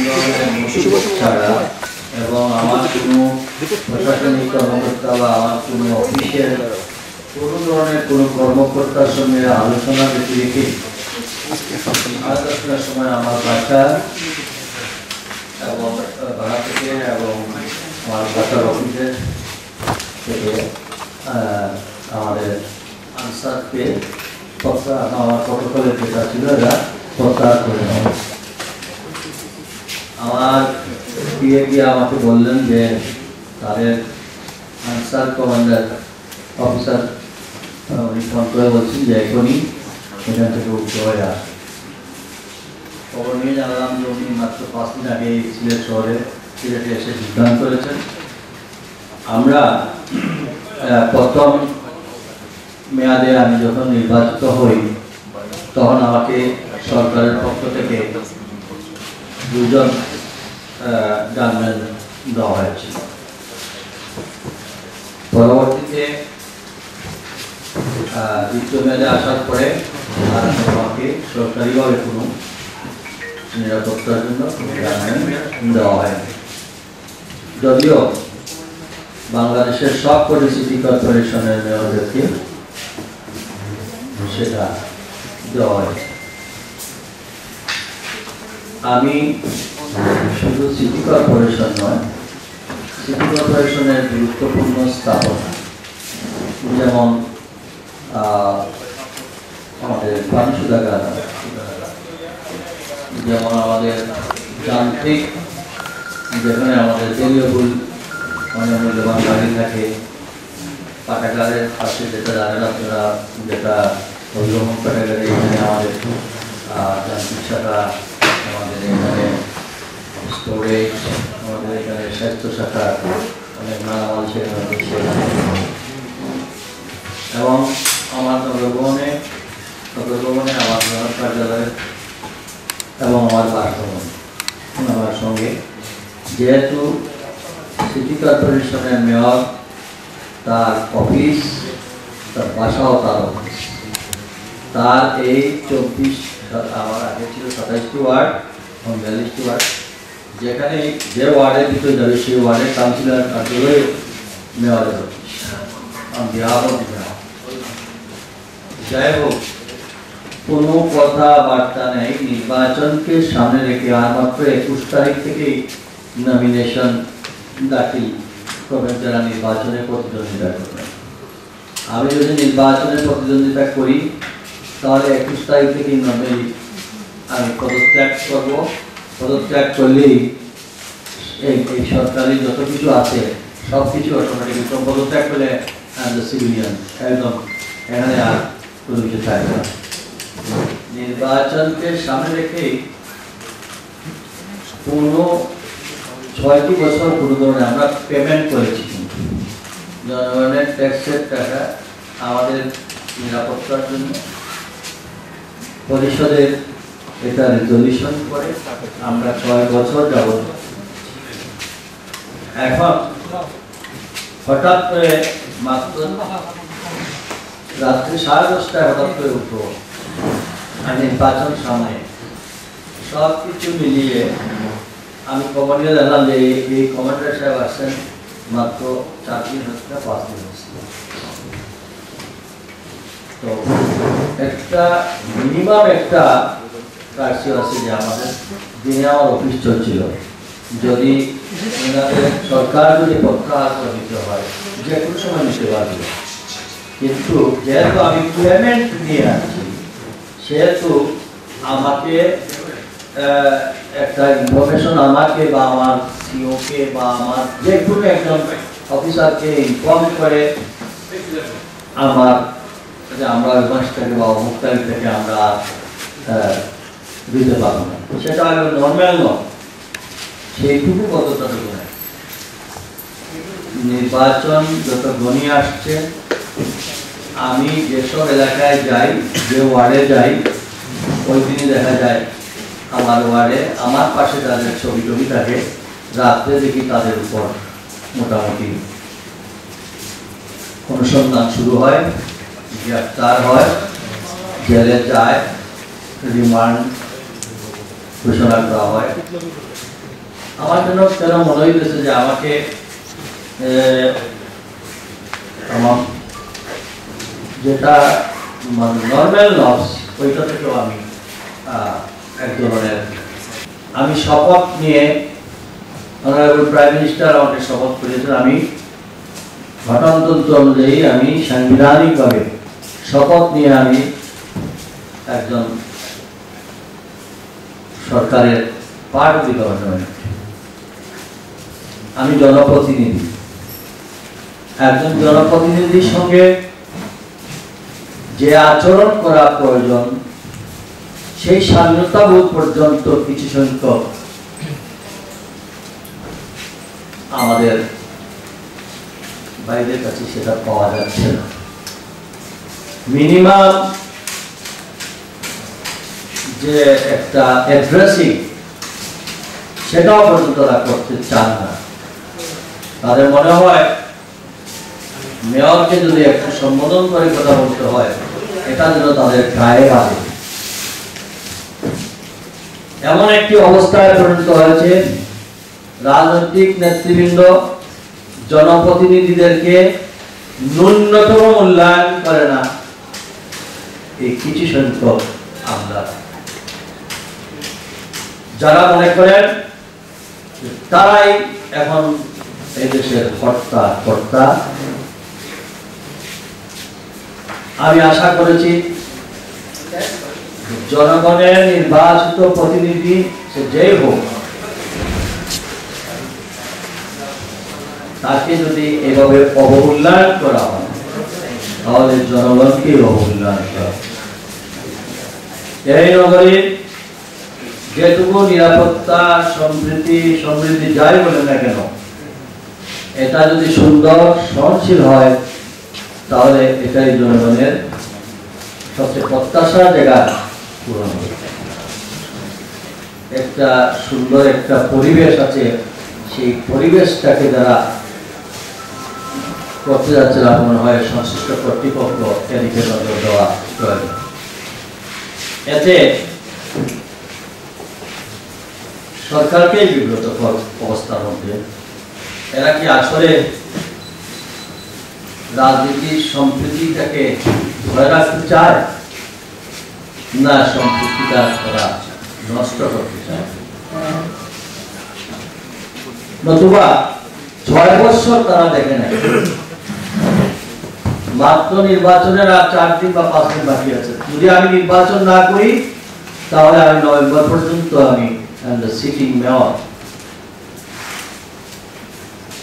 ধরনের নথিপত্র ছাড়া এবং আমার কোনো প্রশাসনিক কর্মকর্তা বা আমার কোনো অফিসের কোনো ধরনের কোনো কর্মকর্তার সঙ্গে আলোচনা রেখে আলোচনার সময় আমার বাসা এবং ভাড়া থেকে এবং আমার বাসার অফিসের থেকে আমাদের আনসারকে আমার প্রটোকলের যেটা ছিল এরা প্রত্যাহার করে নেওয়া। আমার গিয়ে আমাকে বললেন যে তাদের আনসার কমান্ডার অফিসার উনি ফোন করে বলছেন যে এখনই এখান থেকে উঠতে হয়ে আসে। খবর নিয়ে জানলাম যে উনি মাত্র 5 দিন আগে সিলেট শহরে সিলেটে এসে যোগদান করেছেন। আমরা প্রথম মেয়াদে আমি যখন নির্বাচিত হই তখন আমাকে সরকারের পক্ষ থেকে 2 জন গানম্যান দেওয়া হয়েছিল। পরবর্তীতে দ্বিতীয় মেয়াদে আসার পরে আর আমাকে সরকারিভাবে কোনো নিরাপত্তার জন্য গানম্যান দেওয়া হয়নি, যদিও বাংলাদেশের সব কটি সিটি কর্পোরেশনের মেয়রদেরকে সেটা দেওয়া হয়। আমি শুধু সিটি কর্পোরেশন নয়, সিটি কর্পোরেশনের গুরুত্বপূর্ণ স্থাপনা যেমন আমাদের পানি শোধনাগার, যেমন আমাদের যান্ত্রিক যেখানে আমাদের তেলীয়গুল অনেক মূল্যবান গাড়ি থাকে, পাঠাগারের পাশে যেটা জানেন আপনারা, যেটা অভিগমন পাঠাগারে এখানে আমাদের যান্ত্রিক শাখা, আমাদের এখানে স্টোরেজ, আমাদের এখানে স্বাস্থ্য শাখা, অনেক মালামাল সেখানে হচ্ছে। এবং আমার নগরভবনে আমার প্রধান কার্যালয় এবং আমার বাসভবন আমার সঙ্গে, যেহেতু সিটি কর্পোরেশনের মেয়র তার অফিস, তার বাসাও তার অফিস, তার এই 24 আমার আগে ছিল 27টি ওয়ার্ড এবং 42টি ওয়ার্ড, যেখানে যে ওয়ার্ডের ভিতরে যাবে সেই ওয়ার্ডের কাউন্সিলর কার্যালয় মেয়রের অফিস। যাই হোক, কোনো কথাবার্তা নেই, নির্বাচনকে সামনে রেখে আর মাত্র 21 তারিখ থেকেই নমিনেশন দাখিল করবেন যারা নির্বাচনে প্রতিদ্বন্দ্বিতা করবেন। আমি যদি নির্বাচনে প্রতিদ্বন্দ্বিতা করি তাহলে 21 তারিখ থেকেই আমি পদত্যাগ করব। পদত্যাগ করলেই এই সরকারি যত কিছু আছে সব কিছু অটোমেটিক পদত্যাগ করলে সিভিলিয়ান একদম এখানে আর কোনো কিছু থাকবে না। নির্বাচনকে সামনে রেখে কোনো 6টি বছর কোনো ধরনের আমরা পেমেন্ট করেছি, কিন্তু জনগণের ট্যাক্সের টাকা আমাদের নিরাপত্তার জন্য পরিষদের এটা রেজলিউশন করে আমরা 6 বছর যাবত। এখন হঠাৎ করে মাত্র রাত্রি 10:30টায় হঠাৎ করে উঠবো, নির্বাচন সামনে, সব কিছু মিলিয়ে আমি খবর নিয়ে দেখলাম যে এই কমান্ডার সাহেব আসছেন মাত্র 4 দিন হচ্ছে না 5 দিন হচ্ছে। তো একটা মিনিমাম একটা কার্য আছে যে আমাদের দিনে আমার অফিস চলছিল, যদি সরকার যদি প্রত্যাহার করে নিতে হয় যে কোনো সময় নিতে পারবে, কিন্তু যেহেতু আমি পেমেন্ট নিয়ে আসছি সেহেতু আমাকে একটা ইনফরমেশন আমাকে বা আমার সিওকে বা আমার যে কোনো একজন অফিসারকে ইনফর্ম করে আমার যে আমরা ওই মাস থেকে বা অমুক তারিখ থেকে আমরা দিতে পারবো না, সেটা নর্মাল নয়, সেইটুকু কতটুকু নয়। নির্বাচন যত ঘনিয়ে আসছে আমি যেসব এলাকায় যাই, যে ওয়ার্ডে যাই, ওই দিনই দেখা যায় আমার ওয়ার্ডে আমার পাশে যাদের ছবি টবি থাকে, রাত্রে দেখি তাদের উপর মোটামুটি অনুসন্ধান শুরু হয়, গ্রেফতার হয়, জেলে যায়, রিমান্ড ঘোষণা করা হয়। আমার জন্য কেন মনে হইতেছে যে আমাকে আমার যেটা মানে নর্মাল নবস ওইটা থেকেও আমি এক ধরনের আমি শপথ নিয়ে অনারেবল প্রাইম মিনিস্টার আমাকে শপথ করিয়েছেন আমি ঘটনাতন্ত্র অনুযায়ী আমি সাংবিধানিকভাবে শপথ নিয়ে আমি একজন সরকারের পার্ট অফ দি গভর্নমেন্ট আমি জনপ্রতিনিধি একজন জনপ্রতিনিধির সঙ্গে যে আচরণ করা প্রয়োজন সেই স্বাধীনতাবোধ পর্যন্ত কিছু সংখ্যক আমাদের বাইরের কাছে সেটা পাওয়া যাচ্ছে না মিনিমাম যে একটা অ্যাড্রেসিং সেটাও পর্যন্ত তারা করতে চান না তাদের মনে হয় মেয়রকে যদি একটু সম্বোধন করে কথা বলতে হয় এটা যেন তাদের গায়ে বাজে এমন একটি অবস্থায় পরিণত হয়েছে রাজনৈতিক নেতৃবৃন্দ জনপ্রতিনিধিদেরকে ন্যূনতম মূল্যায়ন করে না এই কিছু সংখ্যক আমলা যারা মনে করেন তারাই এখন এই দেশের কর্তা আমি আশা করেছি জনগণের নির্বাচিত প্রতিনিধি সে যেই হোক তাকে যদি এভাবে অবমূল্যায়ন করা হয় তাহলে জনগণকে অবমূল্যায়ন করা এই নগরীর যেটুকু নিরাপত্তা সমৃদ্ধি যাই বলে না কেন এটা যদি সুন্দর সহনশীল হয় তাহলে এটাই জনগণের সবচেয়ে প্রত্যাশার জায়গা পূরণ হবে একটা সুন্দর একটা পরিবেশ আছে সেই পরিবেশটাকে যারা করতে যাচ্ছে মনে হয় সংশ্লিষ্ট কর্তৃপক্ষ এদিকে নজর দেওয়া প্রয়োজন এতে সরকারকে বিব্রত অবস্থার মধ্যে এরা কি আসলে রাজনীতির সম্প্রীতিটাকে ধরে রাখতে চায় না সম্প্রীতিটা তারা নষ্ট করতে চায় নতুবা 6 বছর তারা দেখে নাই মাত্র নির্বাচনের আর 4 দিন বা 5 দিন বাকি আছে যদি আমি নির্বাচন না করি তাহলে আমি নভেম্বর পর্যন্ত আমি সিটিং মেয়র